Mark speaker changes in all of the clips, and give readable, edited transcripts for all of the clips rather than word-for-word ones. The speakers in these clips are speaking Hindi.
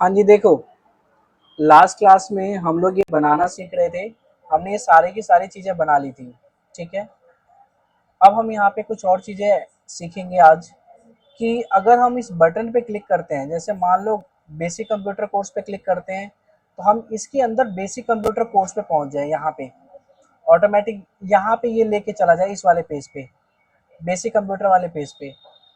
Speaker 1: हाँ जी, देखो, लास्ट क्लास में हम लोग ये बनाना सीख रहे थे। हमने ये सारी की सारी चीज़ें बना ली थी, ठीक है। अब हम यहाँ पे कुछ और चीज़ें सीखेंगे आज, कि अगर हम इस बटन पे क्लिक करते हैं, जैसे मान लो बेसिक कंप्यूटर कोर्स पे क्लिक करते हैं, तो हम इसके अंदर बेसिक कंप्यूटर कोर्स पे पहुँच जाए, यहाँ पे ऑटोमेटिक यहाँ पे ये लेके चला जाए इस वाले पेज पे, बेसिक कंप्यूटर वाले पेज पे।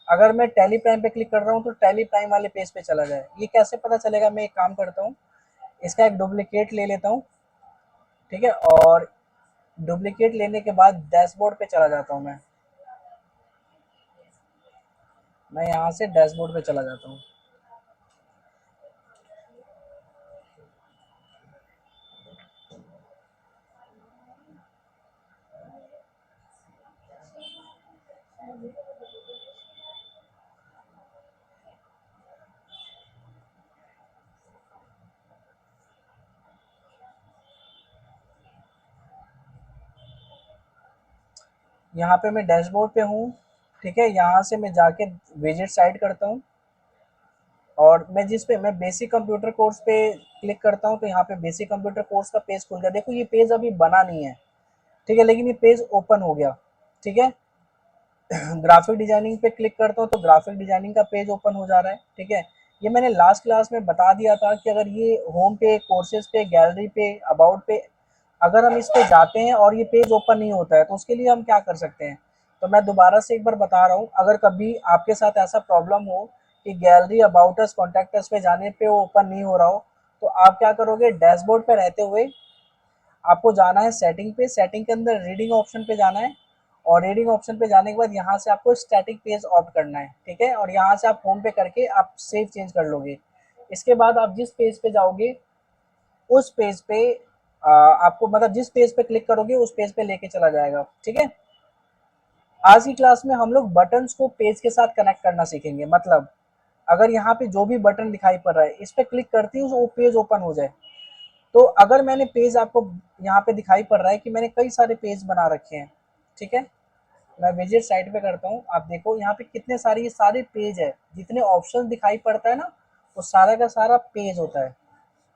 Speaker 1: अगर मैं टैली प्राइम पे क्लिक कर रहा हूँ तो टैली प्राइम वाले पेज पे चला जाए। ये कैसे पता चलेगा? मैं एक काम करता हूँ, इसका एक डुप्लीकेट ले लेता हूँ, ठीक है। और डुप्लीकेट लेने के बाद डैशबोर्ड पे चला जाता हूँ। मैं यहाँ से डैशबोर्ड पे चला जाता हूँ। यहाँ पे मैं डैशबोर्ड पे हूँ, ठीक है। यहाँ से मैं जाके विजिट साइट करता हूँ, और मैं बेसिक कंप्यूटर कोर्स पे क्लिक करता हूँ, तो यहाँ पे बेसिक कंप्यूटर कोर्स का पेज खुल गया। देखो ये पेज अभी बना नहीं है, ठीक है, लेकिन ये पेज ओपन हो गया, ठीक है। ग्राफिक डिजाइनिंग पे क्लिक करता हूँ तो ग्राफिक डिजाइनिंग का पेज ओपन हो जा रहा है, ठीक है। ये मैंने लास्ट क्लास में बता दिया था कि अगर ये होम पे, कोर्सेज पे, गैलरी पे, अबाउट पे, अगर हम इस पे जाते हैं और ये पेज ओपन नहीं होता है तो उसके लिए हम क्या कर सकते हैं। तो मैं दोबारा से एक बार बता रहा हूँ, अगर कभी आपके साथ ऐसा प्रॉब्लम हो कि gallery, about us, contact us पे जाने पे वो ओपन नहीं हो रहा हो, तो आप क्या करोगे, डैशबोर्ड पे रहते हुए आपको जाना है सेटिंग पे। सेटिंग के अंदर रीडिंग ऑप्शन पे जाना है, और रीडिंग ऑप्शन पे जाने के बाद यहाँ से आपको स्टैटिक पेज ऑप्ट करना है, ठीक है। और यहाँ से आप होम पे करके आप सेव चेंज कर लोगे। इसके बाद आप जिस पेज पे जाओगे उस पेज पे आपको, मतलब जिस पेज पे क्लिक करोगे उस पेज पे लेके चला जाएगा, ठीक है। आज की क्लास में हम लोग बटन्स को पेज के साथ कनेक्ट करना सीखेंगे। मतलब अगर यहाँ पे जो भी बटन दिखाई पड़ रहा है इस पे क्लिक करती हूँ तो वो पेज ओपन हो जाए। तो अगर मैंने पेज, आपको यहाँ पे दिखाई पड़ रहा है कि मैंने कई सारे पेज बना रखे हैं, ठीक है। मैं विजिट साइट पे करता हूँ, आप देखो यहाँ पे कितने सारे, ये सारे पेज है, जितने ऑप्शन दिखाई पड़ता है ना, वो सारा का सारा पेज होता है,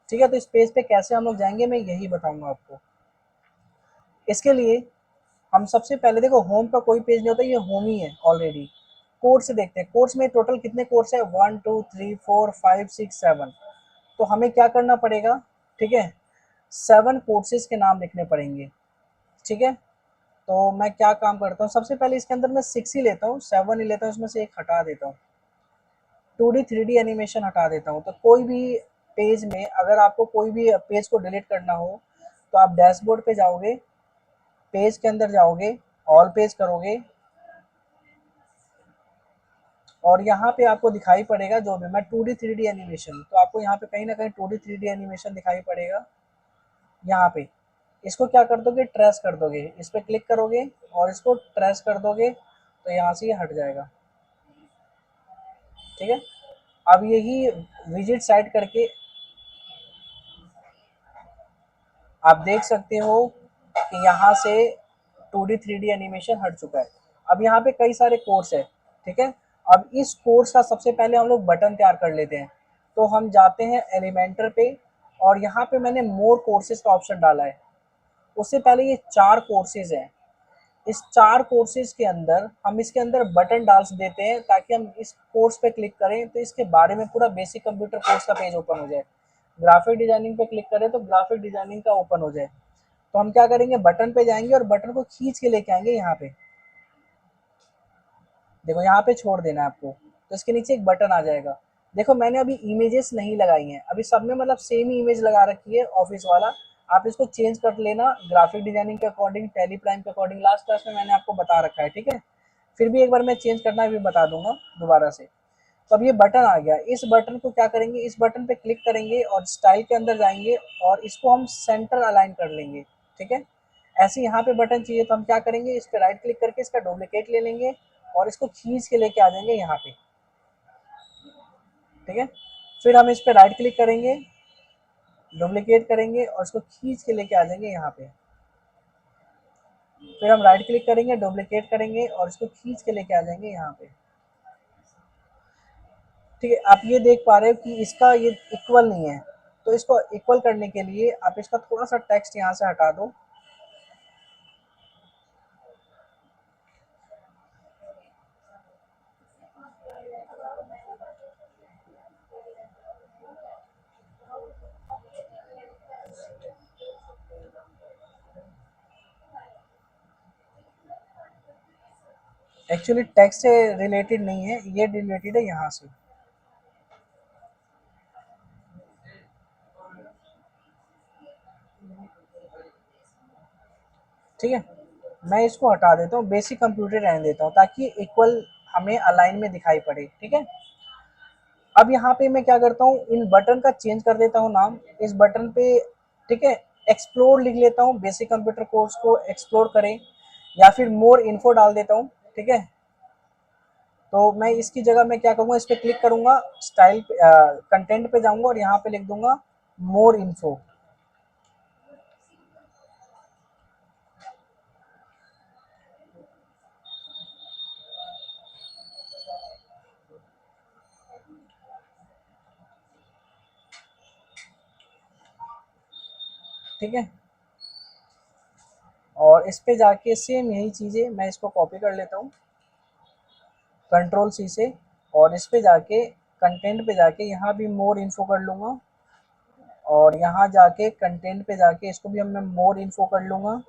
Speaker 1: ठीक है। तो इस पेज पे कैसे हम लोग जाएंगे मैं यही बताऊंगा आपको। इसके लिए हम सबसे पहले, देखो होम का कोई पेज नहीं होता, ये होम ही है ऑलरेडी। कोर्स से देखते हैं, कोर्स में टोटल कितने कोर्स है, 1 2 3 4 5 6 7। तो हमें क्या करना पड़ेगा, ठीक है, 7 कोर्सेज के नाम लिखने पड़ेंगे, ठीक है। तो मैं क्या काम करता हूँ, सबसे पहले इसके अंदर मैं 6 ही लेता हूँ, 7 ही लेता हूँ, इसमें से एक हटा देता हूँ, 2D 3D एनिमेशन हटा देता हूँ। तो कोई भी पेज में, अगर आपको कोई भी पेज को डिलीट करना हो तो आप डैशबोर्ड पे जाओगे, पेज के अंदर जाओगे, ऑल पेज करोगे, और यहाँ पे आपको दिखाई पड़ेगा जो भी, मैं 2D 3D एनिमेशन, तो आपको यहाँ पे कहीं ना कहीं 2D 3D एनिमेशन दिखाई पड़ेगा। यहाँ पे इसको क्या कर दोगे, ट्रेस कर दोगे, इस पर क्लिक करोगे और इसको ट्रेस कर दोगे, तो यहाँ से ये हट जाएगा, ठीक है। अब यही विजिट साइट करके आप देख सकते हो कि यहाँ से 2D 3D एनिमेशन हट चुका है। अब यहाँ पे कई सारे कोर्स है, ठीक है। अब इस कोर्स का सबसे पहले हम लोग बटन तैयार कर लेते हैं। तो हम जाते हैं एलिमेंटर पे, और यहाँ पे मैंने मोर कोर्सेज का ऑप्शन डाला है। उससे पहले ये 4 कोर्सेज हैं, इस 4 कोर्सेज के अंदर हम इसके अंदर बटन डाल देते हैं, ताकि हम इस कोर्स पे क्लिक करें तो इसके बारे में पूरा बेसिक कंप्यूटर कोर्स का पेज ओपन हो जाए। ग्राफिक डिजाइनिंग पे क्लिक करें तो ग्राफिक डिजाइनिंग का ओपन हो जाए। तो हम क्या करेंगे, बटन पे जाएंगे और बटन को खींच के लेके आएंगे यहाँ पे। देखो यहाँ पे छोड़ देना है आपको, तो इसके नीचे एक बटन आ जाएगा। देखो मैंने अभी इमेजेस नहीं लगाई हैं, अभी सब में मतलब सेम ही इमेज लगा रखी है ऑफिस वाला। आप इसको चेंज कर लेना ग्राफिक डिजाइनिंग के अकॉर्डिंग, टैली प्राइम के अकॉर्डिंग, लास्ट क्लास में मैंने आपको बता रखा है, ठीक है। फिर भी एक बार मैं चेंज करना भी बता दूंगा दोबारा से। तो अब ये बटन आ गया, इस बटन को क्या करेंगे, इस बटन पे क्लिक करेंगे और स्टाइल के अंदर जाएंगे और इसको हम सेंटर अलाइन कर लेंगे, ठीक है। ऐसे यहाँ पे बटन चाहिए तो हम क्या करेंगे, इस पे राइट क्लिक करके इसका डुप्लीकेट ले लेंगे और इसको खींच के लेके आ जाएंगे यहाँ पे, ठीक है। फिर हम इस पे राइट क्लिक करेंगे, डुप्लीकेट करेंगे और इसको खींच के लेके आ जाएंगे यहाँ पे। फिर हम राइट क्लिक करेंगे, डुप्लीकेट करेंगे और इसको खींच के लेके आ जाएंगे यहाँ पे। ठीक है, आप ये देख पा रहे हो कि इसका ये इक्वल नहीं है, तो इसको इक्वल करने के लिए आप इसका थोड़ा सा टेक्स्ट यहाँ से हटा दो। एक्चुअली टेक्स्ट से रिलेटेड नहीं है, ये रिलेटेड है यहाँ से। ठीक है, मैं इसको हटा देता हूँ, बेसिक कंप्यूटर रहने देता हूँ ताकि इक्वल हमें अलाइन में दिखाई पड़े। ठीक है, अब यहाँ पे मैं क्या करता हूँ, इन बटन का चेंज कर देता हूँ नाम, इस बटन पे ठीक है एक्सप्लोर लिख लेता हूँ, बेसिक कंप्यूटर कोर्स को एक्सप्लोर करें, या फिर मोर इन्फो डाल देता हूँ। ठीक है, तो मैं इसकी जगह मैं क्या करूँगा, इस पर क्लिक करूँगा, स्टाइल कंटेंट पे जाऊँगा और यहाँ पे लिख दूंगा मोर इन्फो। ठीक है, और इस पे जाके सेम यही चीज़ें मैं इसको कॉपी कर लेता हूँ कंट्रोल C से, और इस पे जाके कंटेंट पे जाके यहाँ भी मोर इन्फो कर लूँगा, और यहाँ जाके कंटेंट पे जाके इसको भी मैं मोर इन्फो कर लूँगा,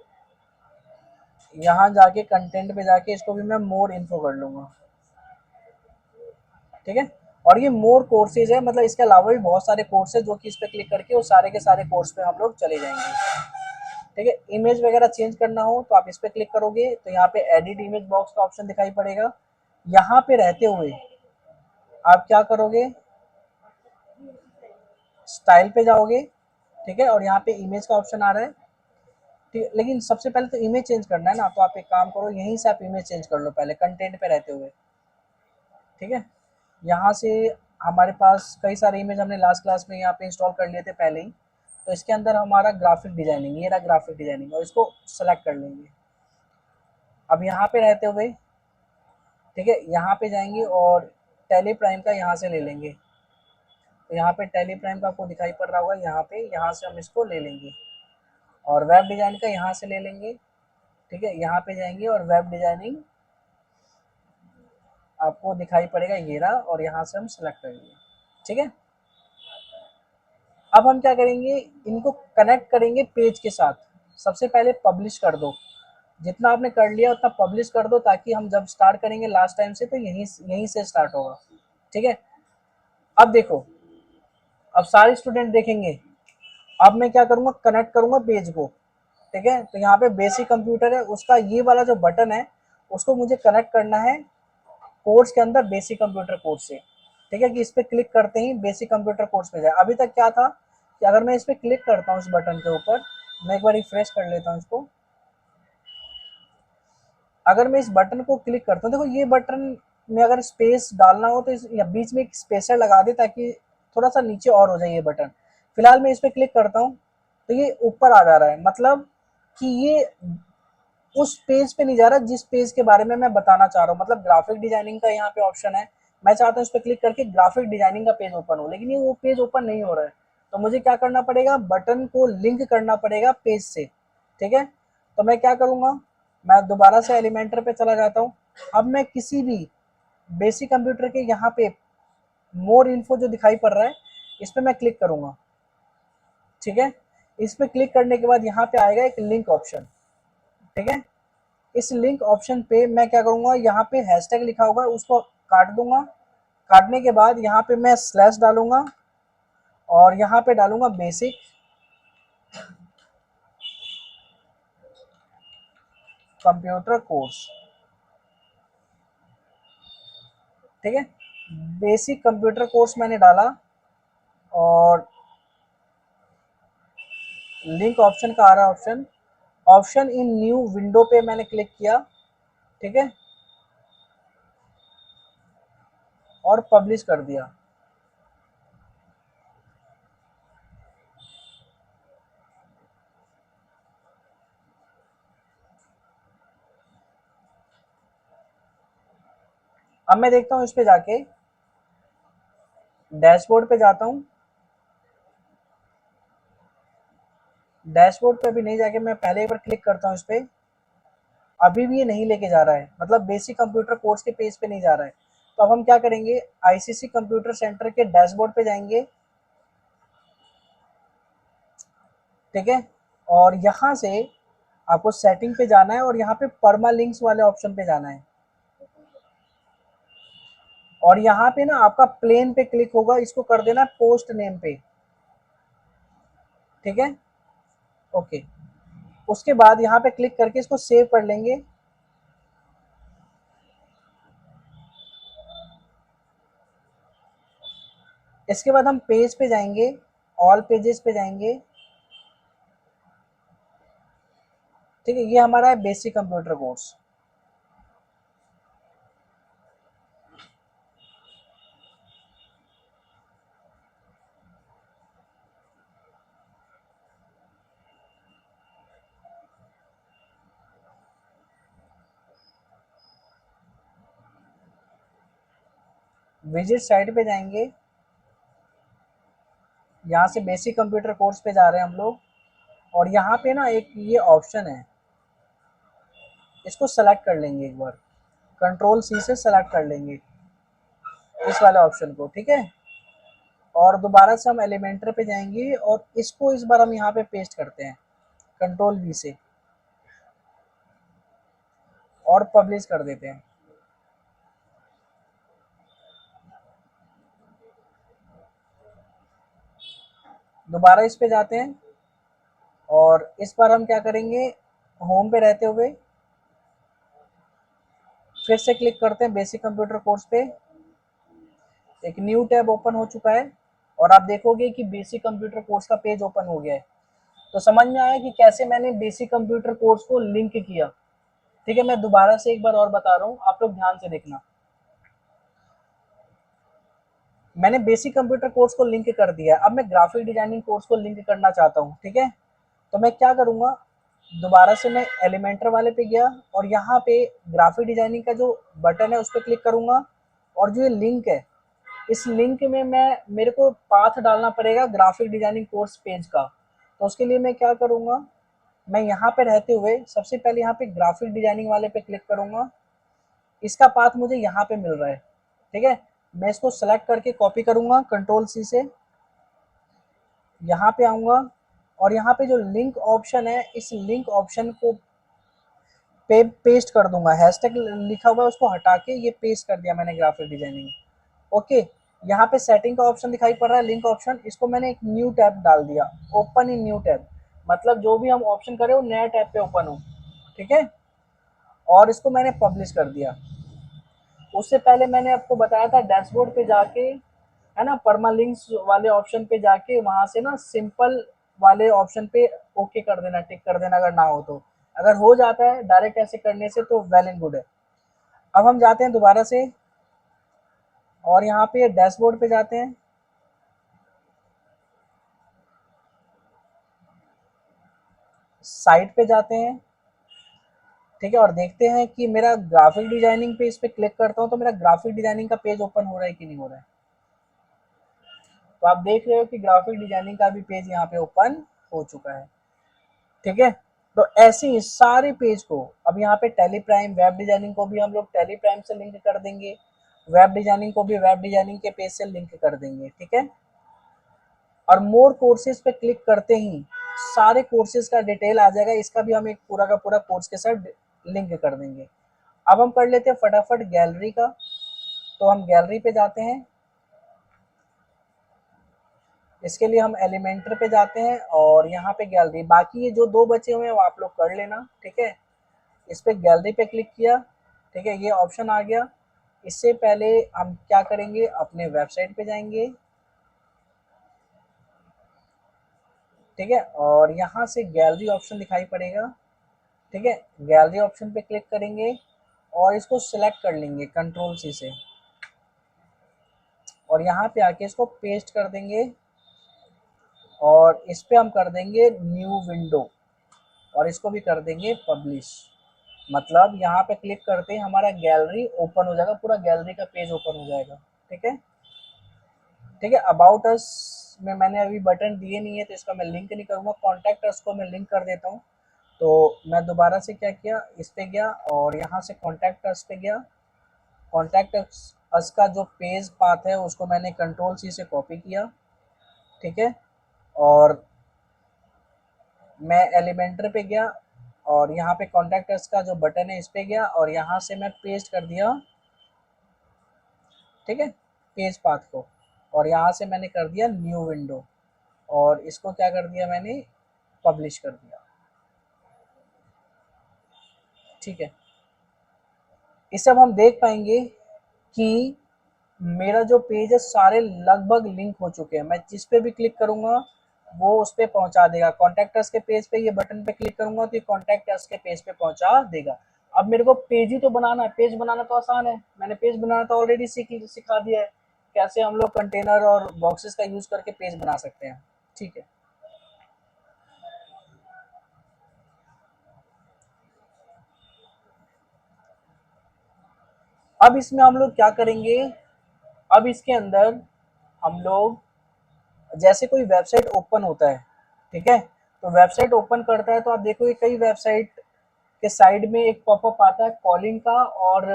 Speaker 1: यहाँ जाके कंटेंट पे जाके इसको भी मैं मोर इन्फो कर लूँगा। ठीक है, और ये मोर कोर्सेज है, मतलब इसके अलावा भी बहुत सारे कोर्स है जो कि इस पर क्लिक करके वो सारे के सारे कोर्स पे हम लोग चले जाएंगे। ठीक है, इमेज वगैरह चेंज करना हो तो आप इस पर क्लिक करोगे तो यहाँ पे एडिट इमेज बॉक्स का ऑप्शन दिखाई पड़ेगा। यहाँ पे रहते हुए आप क्या करोगे, स्टाइल पे जाओगे। ठीक है, और यहाँ पे इमेज का ऑप्शन आ रहा है। ठीक है, लेकिन सबसे पहले तो इमेज चेंज करना है ना, तो आप एक काम करो, यहीं से आप इमेज चेंज कर लो पहले कंटेंट पे रहते हुए। ठीक है, यहाँ से हमारे पास कई सारे इमेज हमने लास्ट क्लास में यहाँ पे इंस्टॉल कर लिए थे पहले ही, तो इसके अंदर हमारा ग्राफिक डिजाइनिंग, ये रहा ग्राफिक डिजाइनिंग, और इसको सेलेक्ट कर लेंगे। अब यहाँ पे रहते हुए ठीक है, यहाँ पे जाएंगे और टेली प्राइम का यहाँ से ले लेंगे, तो यहाँ पे टेली प्राइम का आपको दिखाई पड़ रहा होगा, यहाँ पे यहाँ से हम इसको ले लेंगे, और वेब डिज़ाइन का यहाँ से ले लेंगे। ठीक है, यहाँ पे जाएंगे और वेब डिज़ाइनिंग आपको दिखाई पड़ेगा, ये रहा, और यहाँ से हम सेलेक्ट करेंगे। ठीक है, अब हम क्या करेंगे, इनको कनेक्ट करेंगे पेज के साथ। सबसे पहले पब्लिश कर दो, जितना आपने कर लिया उतना पब्लिश कर दो, ताकि हम जब स्टार्ट करेंगे लास्ट टाइम से तो यहीं यहीं से स्टार्ट होगा। ठीक है, अब देखो, अब सारे स्टूडेंट देखेंगे। अब मैं क्या करूँगा, कनेक्ट करूँगा पेज को। ठीक है, तो यहाँ पे बेसिक कंप्यूटर है, उसका ये वाला जो बटन है उसको मुझे कनेक्ट करना है कोर्स के अंदर, बेसिक कंप्यूटर कोर्स से। ठीक है, कि इस पर क्लिक करते ही बेसिक कंप्यूटर कोर्स पे जाए। अभी तक क्या था कि अगर मैं इस पर क्लिक करता हूँ इस बटन के ऊपर, मैं एक बार रिफ्रेश कर लेता हूँ इसको, अगर मैं इस बटन को क्लिक करता हूँ, देखो ये बटन में अगर स्पेस डालना हो तो इस या बीच में एक स्पेसर लगा दे ताकि थोड़ा सा नीचे और हो जाए ये बटन। फिलहाल मैं इस पर क्लिक करता हूँ तो ये ऊपर आ जा रहा है, मतलब कि ये उस पेज पे नहीं जा रहा जिस पेज के बारे में मैं बताना चाह रहा हूँ, मतलब ग्राफिक डिजाइनिंग का यहाँ पे ऑप्शन है, मैं चाहता हूँ इस पर क्लिक करके ग्राफिक डिजाइनिंग का पेज ओपन हो, लेकिन ये वो पेज ओपन नहीं हो रहा है। तो मुझे क्या करना पड़ेगा, बटन को लिंक करना पड़ेगा पेज से। ठीक है, तो मैं क्या करूँगा, मैं दोबारा से एलिमेंटर पे चला जाता हूँ। अब मैं किसी भी बेसिक कंप्यूटर के यहाँ पे मोर इन्फो जो दिखाई पड़ रहा है इस पर मैं क्लिक करूँगा। ठीक है, इस पर क्लिक करने के बाद यहाँ पे आएगा एक लिंक ऑप्शन। ठीक है, इस लिंक ऑप्शन पे मैं क्या करूँगा, यहाँ पे हैशटैग लिखा होगा उसको काट दूंगा। काटने के बाद यहाँ पे मैं स्लैश डालूंगा और यहाँ पे डालूंगा बेसिक कंप्यूटर कोर्स। ठीक है, बेसिक कंप्यूटर कोर्स मैंने डाला, और लिंक ऑप्शन का आ रहा option, option in new window पे मैंने क्लिक किया। ठीक है, और पब्लिश कर दिया। अब मैं देखता हूँ इस पे जाके, डैशबोर्ड पे जाता हूँ, डैशबोर्ड पे अभी नहीं जाके मैं पहले एक बार क्लिक करता हूँ इस पे, अभी भी ये नहीं लेके जा रहा है, मतलब बेसिक कंप्यूटर कोर्स के पेज पे नहीं जा रहा है। तो अब हम क्या करेंगे, आईसीसी कंप्यूटर सेंटर के डैशबोर्ड पे जाएंगे, ठीक है, और यहाँ से आपको सेटिंग पे जाना है और यहाँ पे परमा लिंक्स वाले ऑप्शन पे जाना है, और यहाँ पे ना आपका प्लेन पे क्लिक होगा, इसको कर देना पोस्ट नेम पे, ठीक है, ओके। उसके बाद यहाँ पे क्लिक करके इसको सेव कर लेंगे। इसके बाद हम पेज पे जाएंगे, ऑल पेजेस पे जाएंगे, ठीक है, ये हमारा है basic computer course. Visit site पे जाएंगे, यहाँ से बेसिक कंप्यूटर कोर्स पे जा रहे हैं हम लोग, और यहाँ पे ना एक ये ऑप्शन है, इसको सेलेक्ट कर लेंगे एक बार, कंट्रोल सी से सेलेक्ट कर लेंगे इस वाले ऑप्शन को, ठीक है, और दोबारा से हम एलिमेंटर पे जाएंगे और इसको इस बार हम यहाँ पे पेस्ट करते हैं कंट्रोल वी से, और पब्लिश कर देते हैं। दोबारा इस पे जाते हैं और इस बार हम क्या करेंगे, होम पे रहते हुए फिर से क्लिक करते हैं बेसिक कंप्यूटर कोर्स पे, एक न्यू टैब ओपन हो चुका है और आप देखोगे कि बेसिक कंप्यूटर कोर्स का पेज ओपन हो गया है। तो समझ में आया कि कैसे मैंने बेसिक कंप्यूटर कोर्स को लिंक किया, ठीक है। मैं दोबारा से एक बार और बता रहा हूँ, आप लोग ध्यान से देखना। मैंने बेसिक कंप्यूटर कोर्स को लिंक कर दिया है, अब मैं ग्राफिक डिजाइनिंग कोर्स को लिंक करना चाहता हूँ, ठीक है। तो मैं क्या करूँगा, दोबारा से मैं एलिमेंटर वाले पे गया और यहाँ पे ग्राफिक डिजाइनिंग का जो बटन है उस पर क्लिक करूँगा, और जो ये लिंक है, इस लिंक में मैं मेरे को पाथ डालना पड़ेगा ग्राफिक डिजाइनिंग कोर्स पेज का। तो उसके लिए मैं क्या करूँगा, मैं यहाँ पे रहते हुए सबसे पहले यहाँ पे ग्राफिक डिजाइनिंग वाले पे क्लिक करूँगा, इसका पाथ मुझे यहाँ पे मिल रहा है, ठीक है। मैं इसको सेलेक्ट करके कॉपी करूँगा कंट्रोल सी से, यहाँ पे आऊँगा और यहाँ पे जो लिंक ऑप्शन है, इस लिंक ऑप्शन को पेस्ट कर दूंगा, हैशटैग लिखा हुआ है उसको हटा के ये पेस्ट कर दिया मैंने ग्राफिक डिजाइनिंग, ओके। यहाँ पे सेटिंग का ऑप्शन दिखाई पड़ रहा है, लिंक ऑप्शन, इसको मैंने एक न्यू टैब डाल दिया, ओपन इन न्यू टैब, मतलब जो भी हम ऑप्शन करें वो नया टैब पे ओपन हो, ठीक है, और इसको मैंने पब्लिश कर दिया। उससे पहले मैंने आपको बताया था डैशबोर्ड पे जाके, है ना, परमालिंक्स वाले ऑप्शन पे जाके वहां से ना सिंपल वाले ऑप्शन पे ओके कर देना, टिक कर देना, अगर ना हो तो। अगर हो जाता है डायरेक्ट ऐसे करने से तो वेल एंड गुड है। अब हम जाते हैं दोबारा से और यहाँ पे डैशबोर्ड पे जाते हैं, साइट पे जाते हैं, ठीक है, और देखते हैं कि मेरा ग्राफिक डिजाइनिंग पे इस पे क्लिक करता हूँ तो मेरा ग्राफिक डिजाइनिंग का पेज ओपन हो रहा है कि नहीं हो रहा है। तो आप देख रहे हो कि ग्राफिक डिजाइनिंग का भी पेज यहाँ पे ओपन हो चुका है, ठीक है। तो ऐसे ही सारे पेज को अब यहाँ पे टेली प्राइम वेब डिजाइनिंग को भी हम लोग टेली प्राइम से लिंक कर देंगे, वेब डिजाइनिंग को भी वेब डिजाइनिंग के पेज से लिंक कर देंगे, ठीक है। और मोर कोर्सेज पे क्लिक करते ही सारे कोर्सेज का डिटेल आ जाएगा, इसका भी हम एक पूरा का पूरा कोर्स के साथ लिंक कर देंगे। अब हम कर लेते हैं फटाफट गैलरी का, तो हम गैलरी पे जाते हैं, इसके लिए हम एलिमेंटर पे जाते हैं और यहाँ पे गैलरी, बाकी ये जो दो बचे हुए हैं वो आप लोग कर लेना, ठीक है। इस पे गैलरी पे क्लिक किया, ठीक है, ये ऑप्शन आ गया। इससे पहले हम क्या करेंगे, अपने वेबसाइट पे जाएंगे, ठीक है, और यहाँ से गैलरी ऑप्शन दिखाई पड़ेगा, ठीक है, गैलरी ऑप्शन पे क्लिक करेंगे और इसको सिलेक्ट कर लेंगे कंट्रोल सी से, और यहाँ पे आके इसको पेस्ट कर देंगे और इस पे हम कर देंगे न्यू विंडो और इसको भी कर देंगे पब्लिश। मतलब यहाँ पे क्लिक करते ही हमारा गैलरी ओपन हो जाएगा, पूरा गैलरी का पेज ओपन हो जाएगा, ठीक है। ठीक है। अबाउट अस में मैंने अभी बटन दिए नहीं है तो इसका मैं लिंक नहीं करूँगा। कॉन्टैक्ट अस को मैं लिंक कर देता हूँ। तो मैं दोबारा से क्या किया, इस पे गया और यहाँ से कॉन्टैक्ट अस पे गया। कॉन्टैक्ट अस का जो पेज पाथ है उसको मैंने कंट्रोल सी से कॉपी किया, ठीक है। और मैं एलिमेंटर पे गया और यहाँ पे कॉन्टैक्ट अस का जो बटन है इस पे गया और यहाँ से मैं पेस्ट कर दिया, ठीक है, पेज पाथ को। और यहाँ से मैंने कर दिया न्यू विंडो और इसको क्या कर दिया मैंने, पब्लिश कर दिया, ठीक है। इससे अब हम देख पाएंगे कि मेरा जो पेज है सारे लगभग लिंक हो चुके हैं। मैं जिस पे भी क्लिक करूंगा वो उस पे पहुंचा देगा। कॉन्टैक्ट अस के पेज पे ये बटन पे क्लिक करूंगा तो ये कॉन्टैक्ट अस के पेज पे पहुंचा देगा। अब मेरे को पेज ही तो बनाना है, पेज बनाना तो आसान है, मैंने पेज बनाना तो ऑलरेडी सिखा दिया है कैसे हम लोग कंटेनर और बॉक्सेस का यूज करके पेज बना सकते हैं, ठीक है। अब इसमें हम लोग क्या करेंगे, अब इसके अंदर हम लोग जैसे कोई वेबसाइट ओपन होता है, ठीक है, तो वेबसाइट ओपन करता है तो आप देखोगे कई वेबसाइट के साइड में एक पॉपअप आता है कॉलिंग का और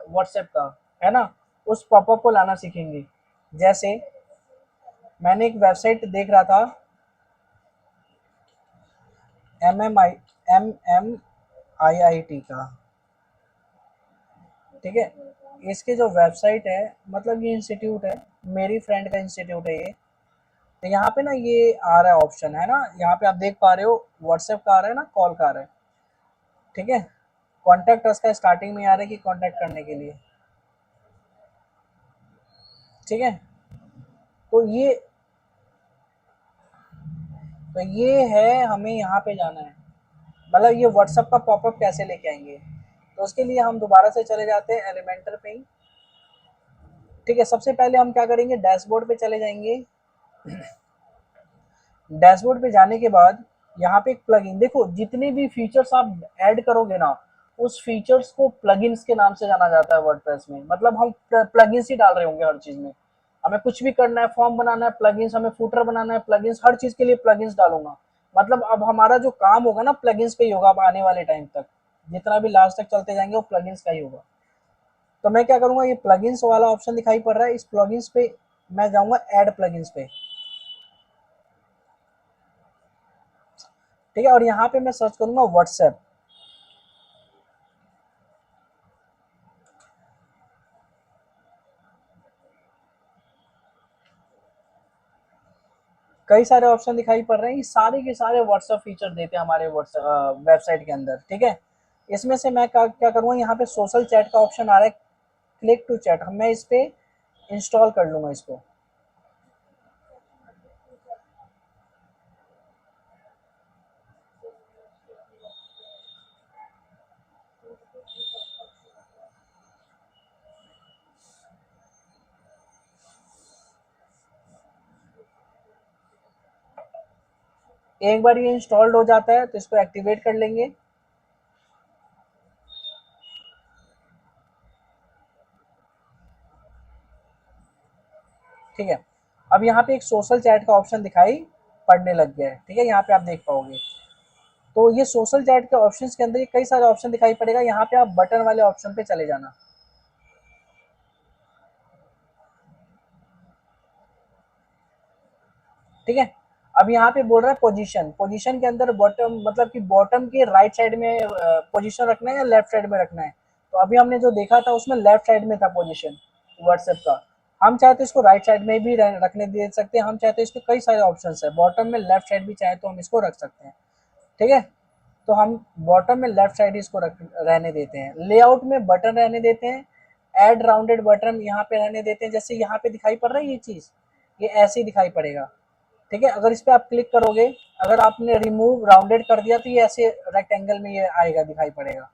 Speaker 1: व्हाट्सएप का, है ना। उस पॉपअप को लाना सीखेंगे। जैसे मैंने एक वेबसाइट देख रहा था, MMIT का, ठीक है। इसके जो वेबसाइट है, मतलब ये इंस्टीट्यूट है, मेरी फ्रेंड का इंस्टीट्यूट है ये। तो यहाँ पे ना ये आ रहा है ऑप्शन, है ना, यहाँ पे आप देख पा रहे हो व्हाट्सएप का आ रहा है ना, कॉल का आ रहा है, ठीक है। कॉन्टैक्ट अस का स्टार्टिंग में आ रहा है कि कॉन्टैक्ट करने के लिए, ठीक है। तो ये है, हमें यहाँ पे जाना है, मतलब ये व्हाट्सएप का पॉपअप कैसे लेके आएंगे। तो उसके लिए हम दोबारा से चले जाते हैं एलिमेंटर पे ही, ठीक है। सबसे पहले हम क्या करेंगे, डैशबोर्ड पे चले जाएंगे। डैशबोर्ड पे जाने के बाद यहाँ पे एक प्लगइन, देखो जितने भी फीचर्स आप ऐड करोगे ना, उस फीचर्स को प्लगइन्स के नाम से जाना जाता है वर्डप्रेस में। मतलब हम प्लगइन्स ही डाल रहे होंगे हर चीज में। हमें कुछ भी करना है, फॉर्म बनाना है प्लगइन्स, हमें फूटर बनाना है प्लगइन्स, हर चीज के लिए प्लगइन्स डालूंगा। मतलब अब हमारा जो काम होगा ना प्लगइन्स पे ही होगा अब आने वाले टाइम तक, जितना भी लास्ट तक चलते जाएंगे वो प्लगइन्स का ही होगा। तो मैं क्या करूंगा, ये प्लगइन्स वाला ऑप्शन दिखाई पड़ रहा है, इस प्लगइन्स पे मैं जाऊंगा ऐड प्लगइन्स पे, ठीक है। और यहाँ पे मैं सर्च करूंगा व्हाट्सएप, कई सारे ऑप्शन दिखाई पड़ रहे हैं, ये सारे के सारे व्हाट्सएप फीचर देते हैं हमारे व्हाट्सएप वेबसाइट के अंदर, ठीक है। इसमें से मैं क्या करूँगा, यहाँ पे सोशल चैट का ऑप्शन आ रहा है, क्लिक टू चैट, मैं इस पे इंस्टॉल कर लूँगा इसको। एक बार ये इंस्टॉल्ड हो जाता है तो इसको एक्टिवेट कर लेंगे, ठीक है। अब यहाँ पे एक सोशल चैट का ऑप्शन दिखाई पड़ने लग गया है, ठीक है, यहाँ पे आप देख पाओगे। तो ये सोशल चैट के ऑप्शंस के अंदर ये कई सारे ऑप्शन दिखाई पड़ेगा, यहाँ पे आप बटन वाले ऑप्शन पे चले जाना, ठीक है। अब यहाँ पे बोल रहा है पोजीशन, पोजीशन के अंदर बॉटम, मतलब कि बॉटम के राइट साइड में पोजीशन रखना है या लेफ्ट साइड में रखना है। तो अभी हमने जो देखा था उसमें लेफ्ट साइड में था पोजीशन व्हाट्सएप का। हम चाहे तो इसको राइट साइड में भी रखने दे सकते हैं, हम चाहे तो इसके कई सारे ऑप्शन है, बॉटम में लेफ्ट साइड भी चाहे तो हम इसको रख सकते हैं, ठीक है। तो हम बॉटम में लेफ्ट साइड इसको रहने देते हैं, लेआउट में बटन रहने देते हैं, ऐड राउंडेड बटन यहाँ पे रहने देते हैं, जैसे यहाँ पे दिखाई पड़ रहा है ये चीज़, ये ऐसे ही दिखाई पड़ेगा, ठीक है। अगर इस पे आप क्लिक करोगे, अगर आपने रिमूव राउंडेड कर दिया तो ये ऐसे रेक्टेंगल में ये आएगा, दिखाई पड़ेगा।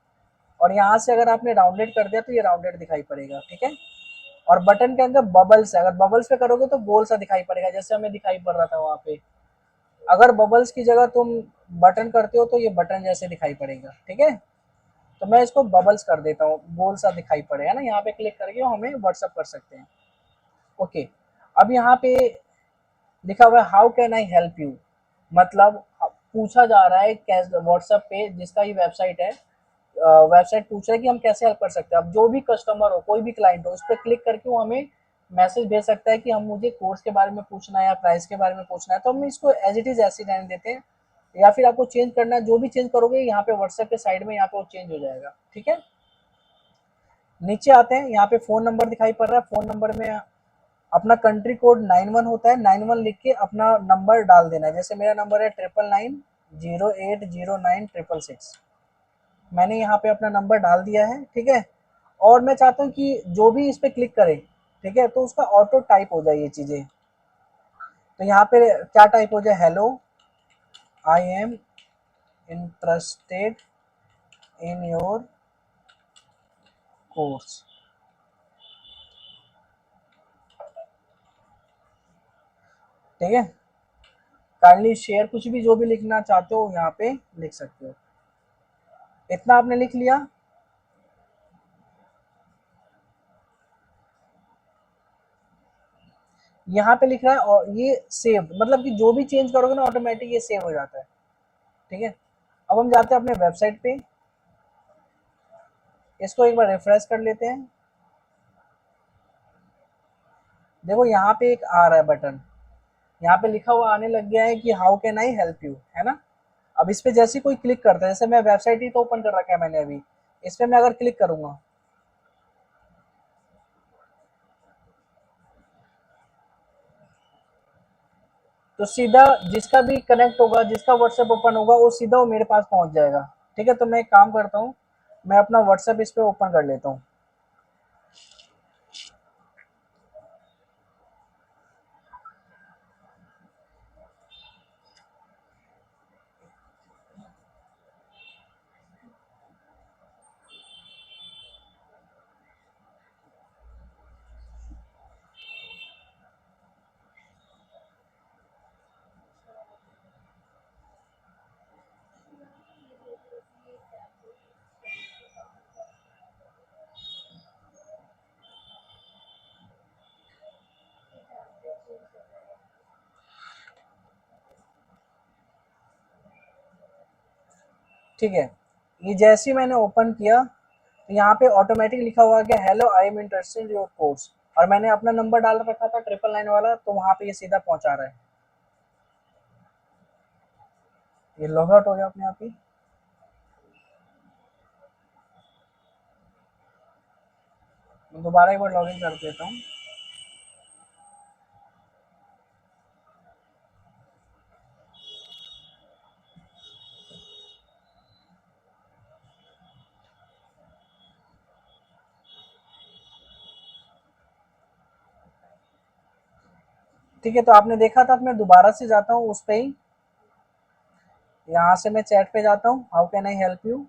Speaker 1: और यहाँ से अगर आपने राउंडेड कर दिया तो ये राउंडेड दिखाई पड़ेगा, ठीक है। और बटन के अंदर बबल्स है, अगर बबल्स पे करोगे तो गोल सा दिखाई पड़ेगा, जैसे हमें दिखाई पड़ रहा था वहाँ पे। अगर बबल्स की जगह तुम बटन करते हो तो ये बटन जैसे दिखाई पड़ेगा, ठीक है। तो मैं इसको बबल्स कर देता हूँ, गोल सा दिखाई पड़ेगा ना, यहाँ पे क्लिक करके हमें व्हाट्सअप कर सकते हैं, ओके। अब यहाँ पे लिखा हुआ है how can I help you, मतलब पूछा जा रहा है कैसे व्हाट्सएप पे जिसका ये वेबसाइट है, वेबसाइट पूछ रहा है कि हम कैसे हेल्प कर सकते हैं। अब जो भी कस्टमर हो, कोई भी क्लाइंट हो, उस पर क्लिक करके वो हमें मैसेज भेज सकता है कि हम मुझे कोर्स के बारे में पूछना है या प्राइस के बारे में पूछना है, तो हम इसको एज इट इज ऐसे रहने देते हैं। या फिर आपको चेंज करना है, जो भी चेंज करोगे यहाँ पे व्हाट्सएप के साइड में यहाँ पे वो चेंज हो जाएगा। ठीक है, नीचे आते हैं, यहाँ पे फोन नंबर दिखाई पड़ रहा है। फोन नंबर में अपना कंट्री कोड 91 होता है, 91 लिख के अपना नंबर डाल देना है। जैसे मेरा नंबर है 9990809666। मैंने यहाँ पे अपना नंबर डाल दिया है। ठीक है, और मैं चाहता हूँ कि जो भी इस पे क्लिक करे, ठीक है, तो उसका ऑटो टाइप हो जाए ये चीजें। तो यहाँ पे क्या टाइप हो जाए, hello I am interested in your course. ठीक है, काइंडली शेयर, कुछ भी जो भी लिखना चाहते हो यहाँ पे लिख सकते हो। इतना आपने लिख लिया। यहाँ पे लिख रहा है और ये सेव, मतलब कि जो भी चेंज करोगे ना ऑटोमेटिक ये सेव हो जाता है। ठीक है, अब हम जाते हैं अपने वेबसाइट पे, इसको एक बार रिफ्रेश कर लेते हैं। देखो यहाँ पे एक आ रहा है बटन, यहाँ पे लिखा हुआ आने लग गया है कि how can I help you, है ना। अब इस पे जैसे कोई क्लिक करता है, जैसे मैं वेबसाइट ही तो ओपन कर रखा है मैंने अभी, इस पे मैं अगर क्लिक करूंगा तो सीधा जिसका भी कनेक्ट होगा, जिसका व्हाट्सएप ओपन होगा, वो सीधा वो मेरे पास पहुंच जाएगा। ठीक है, तो मैं एक काम करता हूँ, मैं अपना व्हाट्सएप इस पे ओपन कर लेता हूँ। ठीक है, ये जैसे ही मैंने ओपन किया तो यहाँ पे ऑटोमेटिक लिखा हुआ गया hello I am interested in your course, और मैंने अपना नंबर डाल रखा था 999 वाला, तो वहाँ पे ये सीधा पहुँचा रहा है। ये लॉग आउट हो गया अपने आप ही। मैं दोबारा एक बार लॉग इन कर देता हूँ। ठीक है, तो आपने देखा था, मैं दोबारा से जाता हूँ उस पे ही, यहाँ से मैं चैट पे जाता हूँ, how can I help you.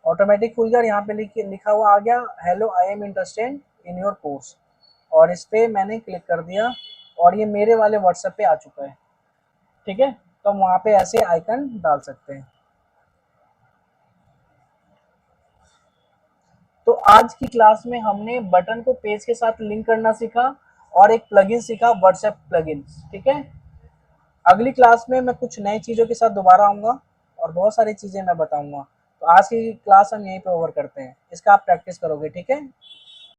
Speaker 1: Automatic खुल गया, यहाँ पे लिखा हुआ आ गया hello I am interested in your course, और इस पे मैंने क्लिक कर दिया और ये मेरे वाले व्हाट्सएप पे आ चुका है। ठीक है, तो हम वहाँ पे ऐसे आइकन डाल सकते हैं। तो आज की क्लास में हमने बटन को पेज के साथ लिंक करना सीखा और एक प्लगइन सीखा, व्हाट्सएप प्लगइन। ठीक है, अगली क्लास में मैं कुछ नई चीज़ों के साथ दोबारा आऊँगा और बहुत सारी चीज़ें मैं बताऊँगा। तो आज की क्लास हम यहीं पे ओवर करते हैं, इसका आप प्रैक्टिस करोगे। ठीक है।